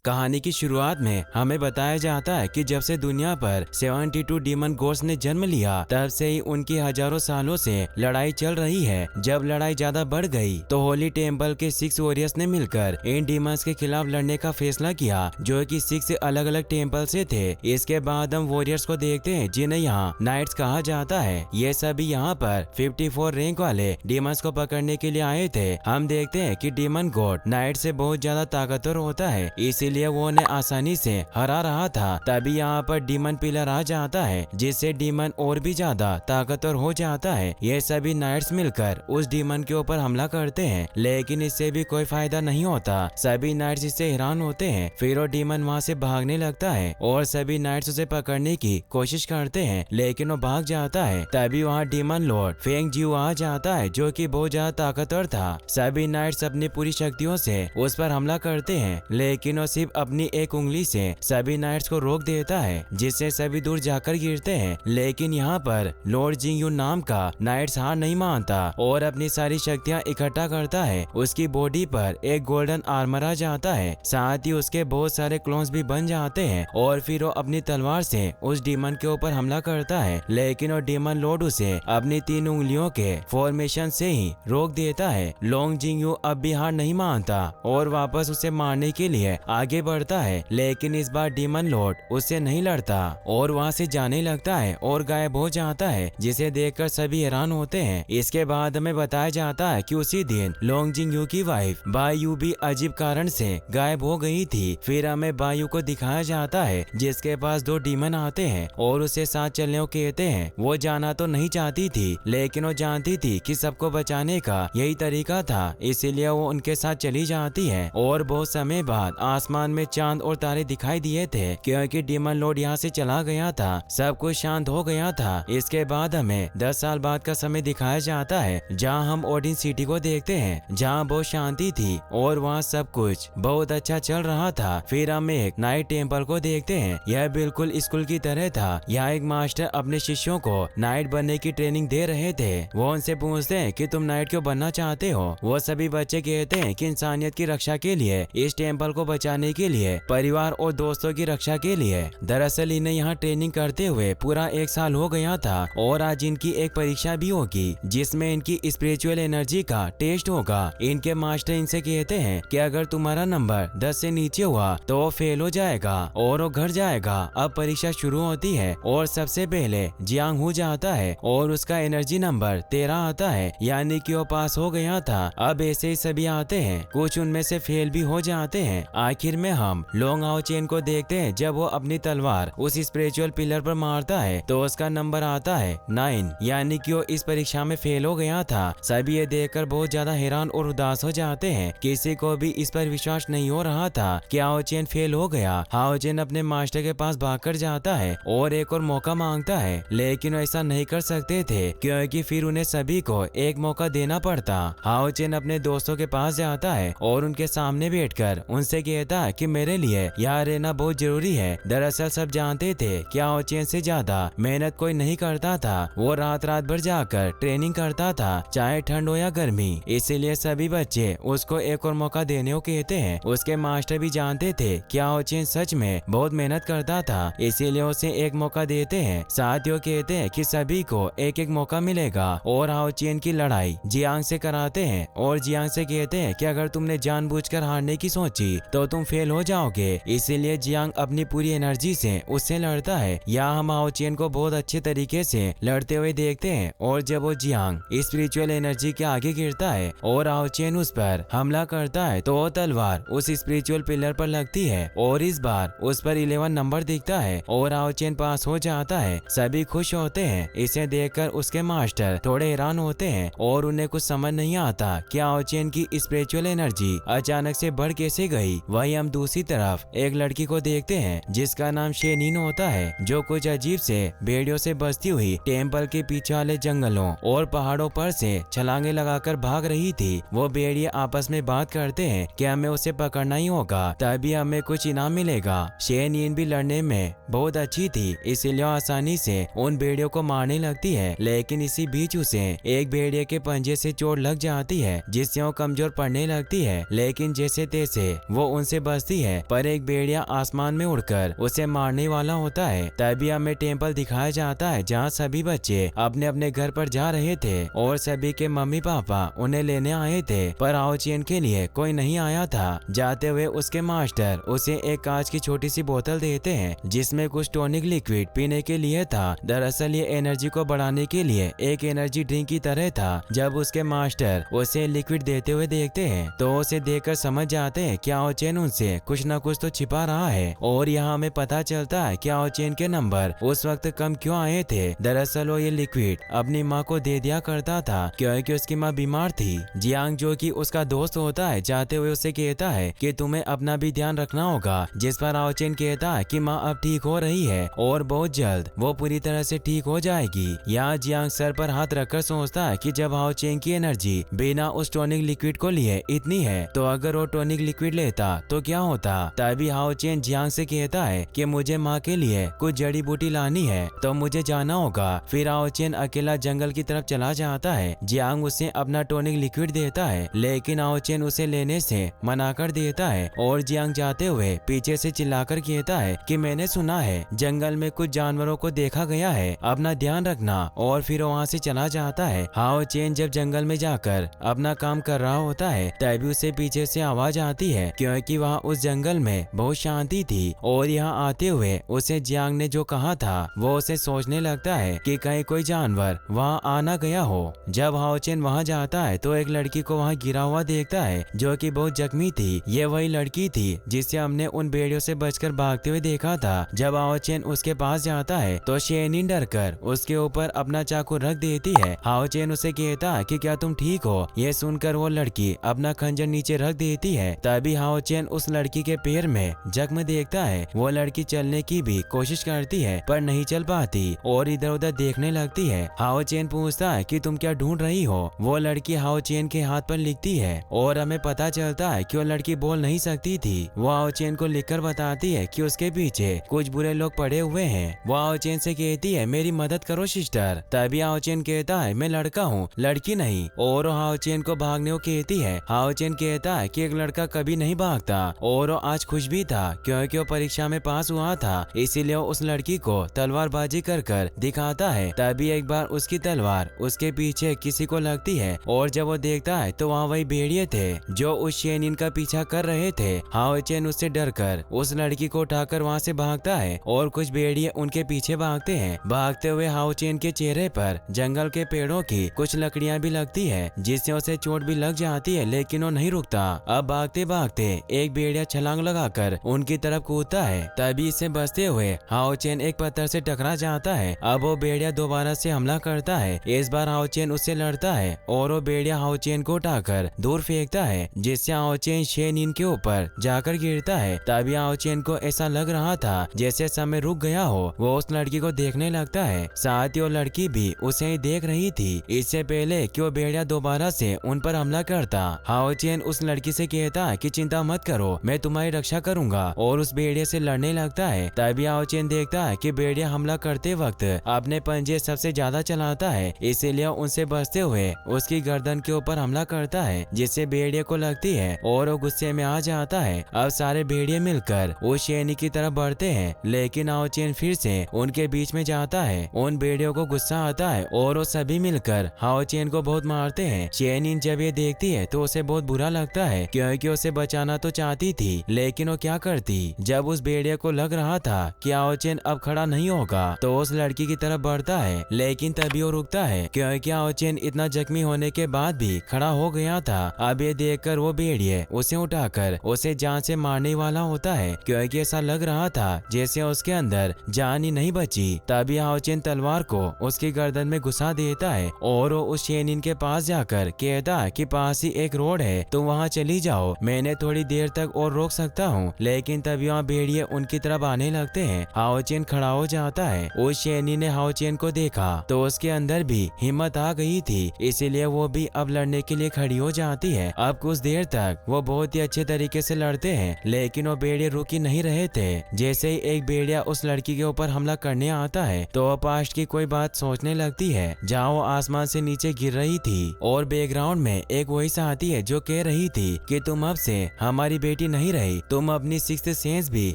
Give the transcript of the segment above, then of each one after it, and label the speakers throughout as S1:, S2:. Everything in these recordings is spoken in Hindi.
S1: कहानी की शुरुआत में हमें बताया जाता है कि जब से दुनिया पर 72 डीमन गॉड्स ने जन्म लिया तब से ही उनकी हजारों सालों से लड़ाई चल रही है। जब लड़ाई ज्यादा बढ़ गई तो होली टेम्पल के 6 वॉरियर्स ने मिलकर इन डीमंस के खिलाफ लड़ने का फैसला किया, जो कि 6 अलग अलग टेम्पल से थे। इसके बाद हम वॉरियर्स को देखते हैं जिन्हें यहाँ नाइट्स कहा जाता है। ये सभी यहाँ पर 54 रैंक वाले डीमंस को पकड़ने के लिए आए थे। हम देखते हैं कि डीमन गॉड नाइट से बहुत ज्यादा ताकतवर होता है, इसीलिए वो उन्हें आसानी से हरा रहा था। तभी यहाँ पर डीमन पिलर आ जाता है जिससे डीमन और भी ज्यादा ताकतवर हो जाता है। ये सभी नाइट्स मिलकर उस डीमन के ऊपर हमला करते हैं, लेकिन इससे भी कोई फायदा नहीं होता। सभी नाइट्स इससे हैरान होते हैं। फिर वो डीमन वहाँ से भागने लगता है और सभी नाइट्स उसे पकड़ने की कोशिश करते हैं, लेकिन वो भाग जाता है। तभी वहाँ डीमन लॉर्ड फेंग जियो आ जाता है जो कि बहुत ज्यादा ताकतवर था। सभी नाइट्स अपनी पूरी शक्तियों से उस पर हमला करते हैं, लेकिन वो सिर्फ अपनी एक उंगली से सभी नाइट्स को रोक देता है, जिससे सभी दूर जाकर गिरते हैं। लेकिन यहाँ पर लॉर्ड जिंगयू नाम का नाइट्स हार नहीं मानता और अपनी सारी शक्तियाँ इकट्ठा करता है। उसकी बॉडी पर एक गोल्डन आर्मर आ जाता है, साथ ही उसके बहुत सारे क्लोन्स भी बन जाते हैं और फिर वो अपनी तलवार से उस डीमन के ऊपर हमला करता है। लेकिन वो डीमन लॉर्ड उसे अपनी 3 उंगलियों के फॉर्मेशन से ही रोक देता है। लॉन्ग जिंगयू अब भी हार नहीं मानता और वापस उसे मारने के लिए आगे बढ़ता है, लेकिन इस बार डीमन लॉर्ड उससे नहीं लड़ता और वहाँ से जाने लगता है और गायब हो जाता है, जिसे देखकर सभी हैरान होते हैं। इसके बाद हमें बताया जाता है कि उसी दिन लॉन्ग जिंगयू की वाइफ बायू भी अजीब कारण से गायब हो गई थी। फिर हमें बायू को दिखाया जाता है जिसके पास 2 डीमन आते हैं और उसे साथ चलने को कहते हैं। वो जाना तो नहीं चाहती थी, लेकिन वो जानती थी कि सबको बचाने का यही तरीका था, इसीलिए वो उनके साथ चली जाती है। और बहुत समय बाद आसमान में चांद और तारे दिखाई दिए थे, क्योंकि डीमन लॉर्ड यहाँ से चला गया था। सब कुछ शांत हो गया था। इसके बाद हमें 10 साल बाद का समय दिखाया जाता है, जहाँ हम ओडिन सिटी को देखते हैं, जहाँ बहुत शांति थी और वहाँ सब कुछ बहुत अच्छा चल रहा था। फिर हम एक नाइट टेम्पल को देखते हैं। यह बिल्कुल स्कूल की तरह था। यहाँ एक मास्टर अपने शिष्यों को नाइट बनने की ट्रेनिंग दे रहे थे। वो उनसे पूछते हैं कि तुम नाइट क्यों बनना चाहते हो। वो सभी बच्चे कहते हैं कि इंसानियत की रक्षा के लिए, इस टेम्पल को बचाने के लिए, परिवार और दोस्तों की रक्षा के लिए। दरअसल इन्हें यहाँ ट्रेनिंग करते हुए पूरा 1 साल हो गया था और आज इनकी एक परीक्षा भी होगी जिसमें इनकी स्पिरिचुअल एनर्जी का टेस्ट होगा। इनके मास्टर इनसे कहते हैं कि अगर तुम्हारा नंबर 10 से नीचे हुआ तो वो फेल हो जाएगा और वो घर जाएगा। अब परीक्षा शुरू होती है और सबसे पहले जियांग हो जाता है और उसका एनर्जी नंबर 13 आता है, यानी कि वो पास हो गया था। अब ऐसे ही सभी आते हैं, कुछ उनमें से फेल भी हो जाते हैं। आखिर में हम लोंग हाओ चेन को देखते हैं। जब वो अपनी तलवार उस स्पिरिचुअल पिलर पर मारता है तो उसका नंबर आता है 9, यानी कि वो इस परीक्षा में फेल हो गया था। सभी ये देखकर बहुत ज्यादा हैरान और उदास हो जाते हैं। किसी को भी इस पर विश्वास नहीं हो रहा था कि हाओ चेन फेल हो गया। हाओ चेन अपने मास्टर के पास भागकर जाता है और एक और मौका मांगता है, लेकिन ऐसा नहीं कर सकते थे क्योंकि फिर उन्हें सभी को एक मौका देना पड़ता। हाओ चेन अपने दोस्तों के पास जाता है और उनके सामने बैठकर उनसे कहता है कि मेरे लिए यहाँ रहना बहुत जरूरी है। दरअसल सब जानते थे कि हाओ चेन से ज्यादा मेहनत कोई नहीं करता था। वो रात रात भर जाकर ट्रेनिंग करता था, चाहे ठंड हो या गर्मी। इसीलिए सभी बच्चे उसको एक और मौका देने को कहते हैं। उसके मास्टर भी जानते थे कि हाओ चेन सच में बहुत मेहनत करता था, इसीलिए उसे एक मौका देते हैं। साथियों कहते हैं कि सभी को एक एक मौका मिलेगा और हाओ चेन की लड़ाई जियांग से कराते हैं और जियांग से कहते हैं कि अगर तुमने जानबूझकर हारने की सोची तो तुम फेल हो जाओगे। इसीलिए जियांग अपनी पूरी एनर्जी से उससे लड़ता है। यहाँ हम हाओ चेन को बहुत अच्छे तरीके से लड़ते हुए देखते हैं और जब वो जियांग स्पिरिचुअल एनर्जी के आगे गिरता है और हाओ चेन उस पर हमला करता है तो वो तलवार उस स्पिरिचुअल पिलर पर लगती है और इस बार उस पर 11 नंबर दिखता है और हाओ चेन पास हो जाता है। सभी खुश होते हैं। इसे देखकर उसके मास्टर थोड़े हैरान होते हैं और उन्हें कुछ समझ नहीं आता कि हाओ चेन की स्पिरिचुअल एनर्जी अचानक से बढ़ कैसे गई। वहीं हम दूसरी तरफ एक लड़की को देखते हैं जिसका नाम शेनिन होता है, जो कुछ अजीब से भेड़ियों से बसती हुई टेम्पल के पीछे वाले जंगलों और पहाड़ों पर से छलांगे लगाकर भाग रही थी। वो भेड़िए आपस में बात करते हैं कि हमें उसे पकड़ना ही होगा, तभी हमें कुछ इनाम मिलेगा। शेनिन भी लड़ने में बहुत अच्छी थी, इसीलिए आसानी से उन भेड़ियों को मारने लगती है। लेकिन इसी बीच उसे एक भेड़िए के पंजे से चोट लग जाती है, जिससे वो कमजोर पड़ने लगती है। लेकिन जैसे तैसे वो उनसे बसती है, पर एक भेड़िया आसमान में उड़कर उसे मारने वाला होता है। तभी हमें टेम्पल दिखाया जाता है जहाँ सभी बच्चे अपने अपने घर पर जा रहे थे और सभी के मम्मी पापा उन्हें लेने आए थे, पर हाओ चेन के लिए कोई नहीं आया था। जाते हुए उसके मास्टर उसे एक कांच की छोटी सी बोतल देते हैं जिसमें कुछ टॉनिक लिक्विड पीने के लिए था। दरअसल ये एनर्जी को बढ़ाने के लिए एक एनर्जी ड्रिंक की तरह था। जब उसके मास्टर उसे लिक्विड देते हुए देखते हैं तो उसे देखकर समझ जाते हैं कि हाओ चेन उनसे कुछ न कुछ तो छिपा रहा है। और यहाँ हमें पता चलता है कि हाओ चेन के नंबर उस वक्त कम क्यों आए थे। दरअसल वो ये लिक्विड अपनी माँ को दे दिया करता था क्योंकि उसकी माँ बीमार थी। जियांग जो कि उसका दोस्त होता है जाते हुए उसे कहता है कि तुम्हें अपना भी ध्यान रखना होगा, जिस पर हाओ चेन कहता है कि माँ अब ठीक हो रही है और बहुत जल्द वो पूरी तरह से ठीक हो जाएगी। यहाँ जियांग सर पर हाथ रखकर सोचता है कि जब हाओ चेन की एनर्जी बिना उस टॉनिक लिक्विड को लिए इतनी है तो अगर वो टॉनिक लिक्विड लेता तो क्या होता। तभी हाओ चेन जियांग से कहता है कि मुझे माँ के लिए कुछ जड़ी बूटी लानी है तो मुझे जाना होगा। फिर हाओ चेन अकेला जंगल की तरफ चला जाता है। जियांग उसे अपना टॉनिक लिक्विड देता है लेकिन हाओ चेन उसे लेने से मना कर देता है और जियांग जाते हुए पीछे से चिल्लाकर कहता है कि मैंने सुना है जंगल में कुछ जानवरों को देखा गया है, अपना ध्यान रखना। और फिर वहाँ से चला जाता है। हाओ चेन जब जंगल में जाकर अपना काम कर रहा होता है तभी उसे पीछे से आवाज आती है क्योंकि वहाँ उस जंगल में बहुत शांति थी। और यहाँ आते हुए उसे जियांग ने जो कहा था वो उसे सोचने लगता है कि कहीं कोई जानवर वहाँ आना गया हो। जब हाओ चेन वहाँ जाता है तो एक लड़की को वहाँ गिरा हुआ देखता है जो कि बहुत जख्मी थी। ये वही लड़की थी जिससे हमने उन भेड़ियों से बचकर भागते हुए देखा था। जब हाओ चेन उसके पास जाता है तो शेनिन डरकर उसके ऊपर अपना चाकू रख देती है। हाओ चेन उसे कहता है कि क्या तुम ठीक हो। ये सुनकर वो लड़की अपना खंजर नीचे रख देती है। तभी हाओ चेन उस लड़की के पैर में जख्म देखता है। वो लड़की चलने की भी कोशिश करती है पर नहीं चल पाती और इधर उधर देखने लगती है। हाओ चेन पूछता है कि तुम क्या ढूंढ रही हो। वो लड़की हाओ चेन के हाथ पर लिखती है और हमें पता चलता है कि वो लड़की बोल नहीं सकती थी। वो हाओ चेन को लिखकर बताती है कि उसके पीछे कुछ बुरे लोग पड़े हुए हैं। वो हाओ चेन से कहती है मेरी मदद करो सिस्टर। तभी हाओ चेन कहता है मैं लड़का हूँ लड़की नहीं। और हाओ चेन को भागने को कहती है। हाओ चेन कहता है कि एक लड़का कभी नहीं भागता और वो आज खुश भी था क्योंकि वो परीक्षा में पास हुआ था, इसीलिए वो उस लड़की को तलवारबाजी कर कर दिखाता है। तभी एक बार उसकी तलवार उसके पीछे किसी को लगती है और जब वो देखता है तो वहाँ वही भेड़िए थे जो उस शेनिन का पीछा कर रहे थे। हाओ चेन उससे डरकर उस लड़की को उठाकर वहाँ से भागता है और कुछ भेड़िए उनके पीछे भागते हैं। भागते हुए हाओ चेन के चेहरे पर जंगल के पेड़ों की कुछ लकड़ियां भी लगती है जिससे उसे चोट भी लग जाती है लेकिन वो नहीं रुकता। अब भागते भागते एक भेड़िया छलांग लगाकर उनकी तरफ कूदता है। तभी इससे बचते हुए हाओ चेन एक पत्थर से टकरा जाता है। अब वो भेड़िया दोबारा से हमला करता है। इस बार हाओ चेन उससे लड़ता है और वो भेड़िया हाओ चेन को उठाकर दूर फेंकता है जिससे हाओ चेन शेनिन के ऊपर जाकर गिरता है। तभी हाओ चेन को ऐसा लग रहा था जैसे समय रुक गया हो। वो उस लड़की को देखने लगता है, साथ ही वो लड़की भी उसे ही देख रही थी। इससे पहले कि वो भेड़िया दोबारा से उन पर हमला करता, हाओ चेन उस लड़की से कहता है कि चिंता मत करो मैं तुम्हारी रक्षा करूंगा और उस भेड़िया से लड़ने लगता है। तभी हाओ चेन देखता है कि भेड़िया हमला करते वक्त अपने पंजे सबसे ज्यादा चलाता है, इसीलिए उनसे बचते हुए उसकी गर्दन के ऊपर हमला करता है जिससे भेड़िया को लगती है और वो गुस्से में आ जाता है। अब सारे भेड़िए मिलकर उस शेनी की तरफ बढ़ते हैं लेकिन हाओ चेन फिर से उनके बीच में जाता है। उन भेड़ियों को गुस्सा आता है और वो सभी मिलकर हाओ चेन को बहुत मारते हैं। शेनिन जब ये देखती है तो उसे बहुत बुरा लगता है क्योंकि उसे बचाना तो चाहती थी लेकिन वो क्या करती। जब उस भेड़िया को लग रहा था कि हाओ चेन अब खड़ा नहीं होगा तो उस लड़की की तरफ बढ़ता है लेकिन तभी वो रुकता है क्योंकि हाओ चेन इतना जख्मी होने के बाद भी खड़ा हो गया था। अब ये देखकर वो भेड़िए उसे उठाकर उसे जान से मारने वाला होता है क्योंकि ऐसा लग रहा था जैसे उसके अंदर जान ही नहीं बची। तभी हाओ चेन तलवार को उसकी गर्दन में घुसा देता है और वो उस शेनिन के पास जाकर कहता है कि पास ही एक रोड है तो वहाँ चली जाओ, मैंने थोड़ी देर तक और रोक सकता हूँ। लेकिन तभी वहाँ भेड़िए उनकी तरफ आने लगते हैं। हाओ चेन खड़ा हो जाता है। उस शेनी ने हाओ चेन को देखा तो उसके अंदर भी हिम्मत आ गई थी, इसीलिए वो भी अब लड़ने के लिए खड़ी हो जाती है। अब कुछ देर तक वो बहुत ही अच्छे तरीके से लड़ते हैं लेकिन वो भेड़िए रुक ही नहीं रहे थे। जैसे ही एक भेड़िया उस लड़की के ऊपर हमला करने आता है तो वो पास्ट की कोई बात सोचने लगती है जहाँ वो आसमान से नीचे गिर रही थी और बैकग्राउंड में एक वही साथी है जो कह रही थी कि तुम अब से हमारी बेटी एबिलिटी नहीं रही तुम अपनी सिक्स्थ सेंस भी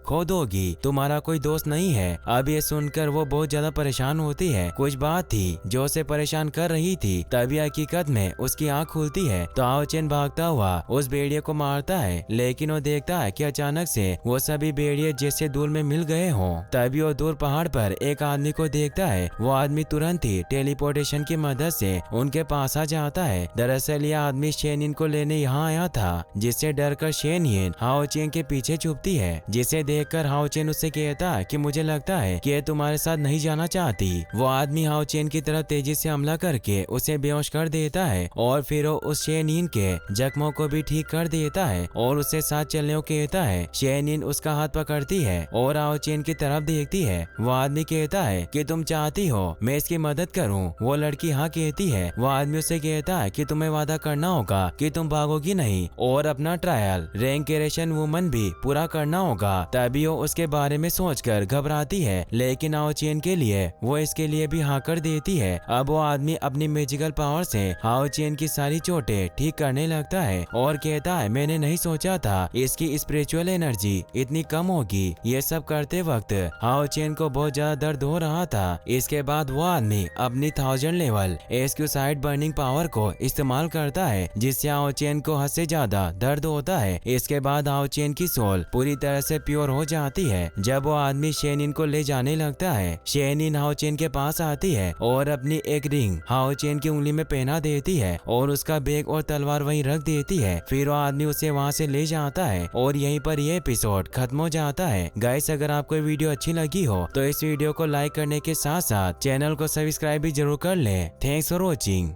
S1: खो दोगी, तुम्हारा कोई दोस्त नहीं है। अब ये सुनकर वो बहुत ज्यादा परेशान होती है। कुछ बात थी जो उसे परेशान कर रही थी, तभी हकीकत में उसकी आँख खुलती है तो हाओ चेन भागता हुआ उस भेड़िए को मारता है, लेकिन वो देखता है कि अचानक से वो सभी भेड़िए जैसे दूर में मिल गए हों। तभी वो दूर पहाड़ पर एक आदमी को देखता है। वो आदमी तुरंत ही टेलीपोर्टेशन की मदद से उनके पास आ जाता है। दरअसल यह आदमी शेनिन को लेने यहाँ आया था, जिससे डरकर शेनिन हाओ चेन के पीछे छुपती है, जिसे देखकर हाओ चेन उससे कहता है कि मुझे लगता है कि ये तुम्हारे साथ नहीं जाना चाहती। वो आदमी हाओ चेन की तरफ तेजी से हमला करके उसे बेहोश कर देता है और फिर वो उस शेनिन के जख्मों को भी ठीक कर देता है और उससे साथ चलने को कहता है। शेनिन उसका हाथ पकड़ती है और हाओ चेन की तरफ देखती है। वो आदमी कहता है कि तुम चाहती हो मैं इसकी मदद करूं। वो लड़की हाँ कहती है। वो आदमी उससे कहता है कि तुम्हें वादा करना होगा कि तुम भागोगी नहीं और अपना ट्रायल रैंकेरेशन वुमन भी पूरा करना होगा। तभी वो उसके बारे में सोचकर घबराती है, लेकिन हाओ चेन के लिए वो इसके लिए भी हाँ कर देती है। अब वो आदमी अपनी मैजिकल पावर से हाओ चेन की सारी चोटें ठीक करने लगता है और कहता है मैंने नहीं सोचा था इसकी स्पिरिचुअल एनर्जी इतनी कम होगी। ये सब करते वक्त हाओ चेन को बहुत ज्यादा दर्द हो रहा था। इसके बाद वो आदमी अपनी 1000 लेवल एक्सक्यूसाइड बर्निंग पावर को इस्तेमाल करता है, जिससे हाओ चेन को हद से ज्यादा दर्द होता है। इसके बाद हाओ चेन की सोल पूरी तरह से प्योर हो जाती है। जब वो आदमी शेनिन को ले जाने लगता है, शेनिन हाओ चेन के पास आती है और अपनी एक रिंग हाओ चेन की उंगली में पहना देती है और उसका बैग और तलवार वहीं रख देती है। फिर वो आदमी उसे वहां से ले जाता है और यहीं पर यह एपिसोड खत्म हो जाता है। गाइस, अगर आपको वीडियो अच्छी लगी हो तो इस वीडियो को लाइक करने के साथ साथ चैनल को सब्सक्राइब भी जरूर कर लें। Thanks for watching.